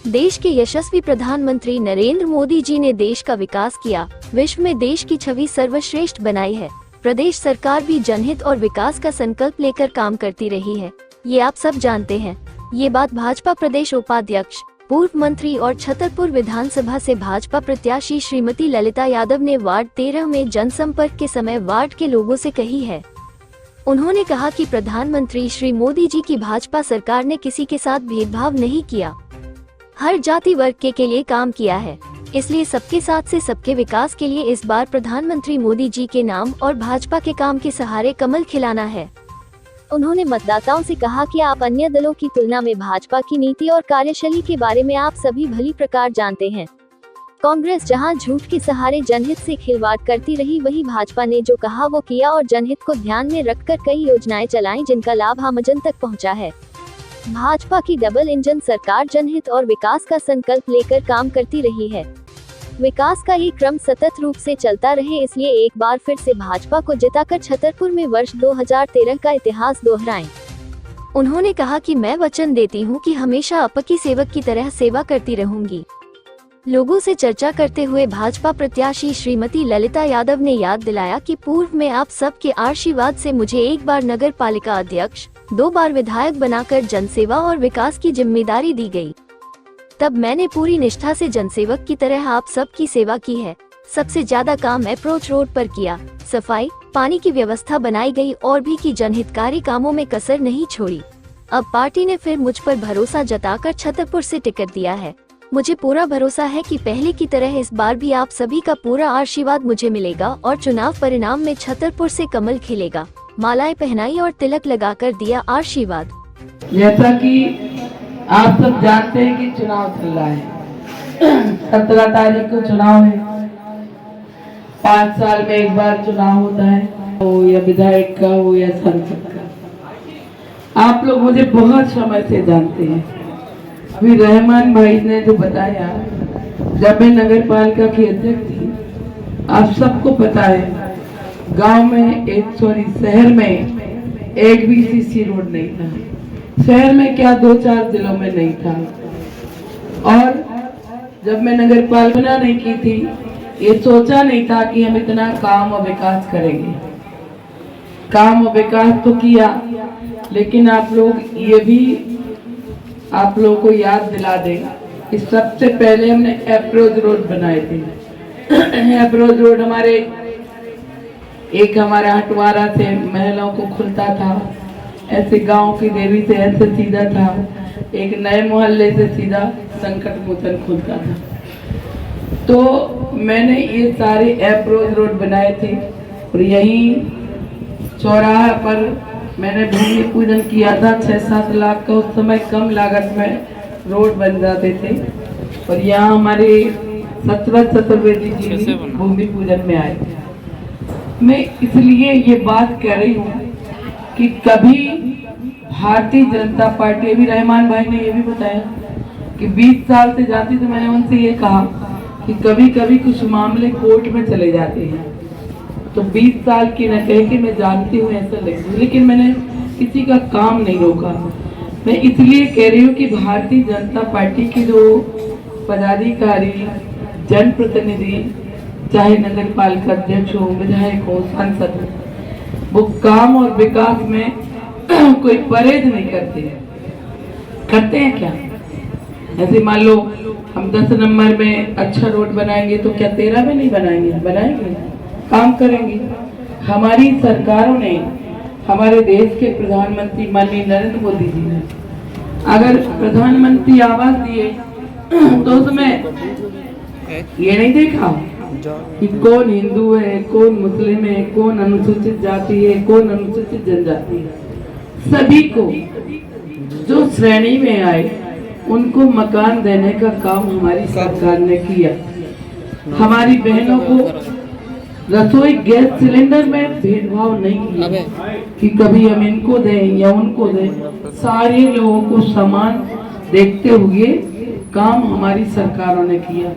देश के यशस्वी प्रधानमंत्री नरेंद्र मोदी जी ने देश का विकास किया, विश्व में देश की छवि सर्वश्रेष्ठ बनाई है। प्रदेश सरकार भी जनहित और विकास का संकल्प लेकर काम करती रही है, ये आप सब जानते हैं। ये बात भाजपा प्रदेश उपाध्यक्ष, पूर्व मंत्री और छतरपुर विधानसभा से भाजपा प्रत्याशी श्रीमती ललिता यादव ने वार्ड 13 में जनसंपर्क के समय वार्ड के लोगों से कही है। उन्होंने कहा कि प्रधानमंत्री श्री मोदी जी की भाजपा सरकार ने किसी के साथ भेदभाव नहीं किया, हर जाति वर्ग के लिए काम किया है, इसलिए सबके साथ से सबके विकास के लिए इस बार प्रधानमंत्री मोदी जी के नाम और भाजपा के काम के सहारे कमल खिलाना है। उन्होंने मतदाताओं से कहा कि आप अन्य दलों की तुलना में भाजपा की नीति और कार्यशैली के बारे में आप सभी भली प्रकार जानते हैं। कांग्रेस जहां झूठ के सहारे जनहित से खिलवाड़ करती रही, वहीं भाजपा ने जो कहा वो किया और जनहित को ध्यान में रखकर कई योजनाएं चलाई जिनका लाभ आमजन तक पहुंचा है। भाजपा की डबल इंजन सरकार जनहित और विकास का संकल्प लेकर काम करती रही है। विकास का ये क्रम सतत रूप से चलता रहे, इसलिए एक बार फिर से भाजपा को जिताकर छतरपुर में वर्ष 2013 का इतिहास दोहराएं। उन्होंने कहा कि मैं वचन देती हूं कि हमेशा आपकी सेवक की तरह सेवा करती रहूंगी। लोगों से चर्चा करते हुए भाजपा प्रत्याशी श्रीमती ललिता यादव ने याद दिलाया कि पूर्व में आप सबके आशीर्वाद से मुझे एक बार नगर पालिका अध्यक्ष, 2 बार विधायक बनाकर जनसेवा और विकास की जिम्मेदारी दी गई। तब मैंने पूरी निष्ठा से जनसेवक की तरह आप सबकी सेवा की है। सबसे ज्यादा काम अप्रोच रोड पर किया, सफाई, पानी की व्यवस्था बनाई गई और भी की जनहितकारी कामों में कसर नहीं छोड़ी। अब पार्टी ने फिर मुझ पर भरोसा जताकर छतरपुर से टिकट दिया है। मुझे पूरा भरोसा है कि पहले की तरह इस बार भी आप सभी का पूरा आशीर्वाद मुझे मिलेगा और चुनाव परिणाम में छतरपुर से कमल खिलेगा। मालाएं पहनाई और तिलक लगाकर दिया आशीर्वाद। जैसा कि आप सब जानते हैं कि चुनाव चल रहा है, 17 तारीख को चुनाव है। 5 साल में एक बार चुनाव होता है, हो या विधायक का हो या सांसद का। आप लोग मुझे बहुत समय से जानते हैं। अभी रहमान भाई ने जो बताया, जब मैं नगर पालिका की अध्यक्ष थी, आप सबको पता है गांव में शहर में एक भी सीसी रोड नहीं था। शहर में क्या 2-4 जिलों में नहीं था। और जब मैं नगर पालिका नहीं की थी, ये सोचा नहीं था कि हम इतना काम और विकास करेंगे। काम और विकास तो किया, लेकिन आप लोग ये भी आप लोगों को याद दिला देगा कि सबसे पहले हमने अप्रोच रोड बनाए थे। अप्रोच रोड हमारा हटवारा से महिलाओं को खुलता था, ऐसे गांव की देवी से ऐसे सीधा था, एक नए मोहल्ले से सीधा संकट मोचन खुलता था। तो मैंने ये सारे अप्रोच रोड बनाए थे और यही चौराहा पर मैंने भूमि पूजन किया था। 6-7 लाख का उस समय कम लागत में रोड बन जाते थे। और यहाँ हमारे सतरथ चतुर्वेदी जी भी भूमि पूजन में आए थे। मैं इसलिए ये बात कह रही हूँ कि कभी भारतीय जनता पार्टी, अभी रहमान भाई ने ये भी बताया कि 20 साल से जाती, तो मैंने उनसे ये कहा कि कभी कभी कुछ मामले कोर्ट में चले जाते हैं, तो 20 साल की न कह के मैं जानती हूँ ऐसा लगता, लेकिन मैंने किसी का काम नहीं रोका। मैं इसलिए कह रही हूँ कि भारतीय जनता पार्टी के जो पदाधिकारी, जनप्रतिनिधि, चाहे नगर पालिका अध्यक्ष हो, विधायक हो, सांसद हो, वो काम और विकास में कोई परहेज नहीं करते हैं। करते हैं क्या? ऐसे मान लो हम 10 नंबर में अच्छा रोड बनाएंगे तो क्या 13 में नहीं बनाएंगे? बनाएंगे, काम करेंगे। हमारी सरकारों ने, हमारे देश के प्रधानमंत्री माननीय नरेंद्र मोदी जी ने अगर प्रधानमंत्री आवास दिए तो उसमें ये नहीं देखा कि कौन हिंदू है, कौन मुस्लिम है, कौन अनुसूचित जाति है, कौन अनुसूचित जनजाति है। सभी को जो श्रेणी में आए उनको मकान देने का काम हमारी सरकार ने किया। हमारी बहनों को रसोई गैस सिलेंडर में भेदभाव नहीं किया कि कभी हम इनको दें या उनको दें। सारे लोगों को समान देखते हुए काम हमारी सरकारों ने किया।